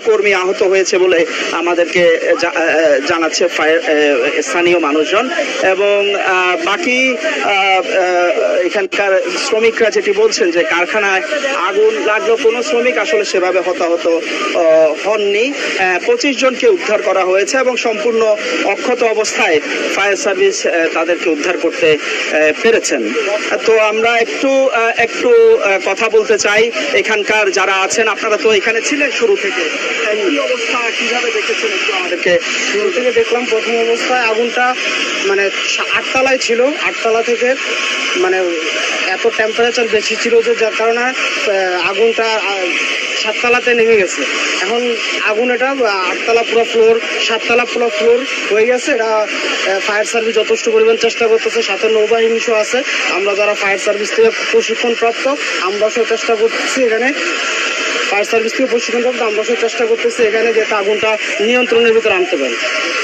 কর্মী আহত হয়েছে বলে আমাদেরকে জানাচ্ছে স্থানীয় মানুষজন এবং বাকি এখানকার শ্রমিকরা যেটি বলছেন যে কারখানায় আগুন লাগলো, কোনো শ্রমিক আসলে সেভাবে হতাহত হননি। 25 জনকে উদ্ধার করা হয়েছে এবং সম্পূর্ণ অক্ষত অবস্থায় ফায়ার সার্ভিস তাদেরকে উদ্ধার করতে পেরেছেন। তো আমরা একটু কথা বলতে চাই এখানকার যারা আছেন। আপনারা তো এখানে ছিলেন শুরু থেকে, কি অবস্থা কিভাবে দেখেছেন একটু আমাদেরকে? শুরু থেকে দেখলাম প্রথম অবস্থায় আগুনটা মানে 8 তলায় ছিল। 8 তলা থেকে মানে এত টেম্পারেচার বেশি ছিল যে যার কারণে আগুনটা 7 তলাতে নেমে গেছে। এখন আগুন এটা 8 তলা পুরো ফ্লোর, 7 তলা পুরো ফ্লোর হয়ে গেছে। এটা ফায়ার সার্ভিস যথেষ্ট পরিমাণ চেষ্টা করতেছে, সাথে নৌবাহিনী সহ আছে। আমরা যারা ফায়ার সার্ভিস থেকে প্রশিক্ষণপ্রাপ্ত আমরা সব চেষ্টা করতেছি এখানে, ফায়ার সার্ভিস থেকে প্রশিক্ষণপ্রাপ্ত আমরা সব চেষ্টা করতেছি এখানে যে আগুনটা নিয়ন্ত্রণের ভিতরে আনতে পারি।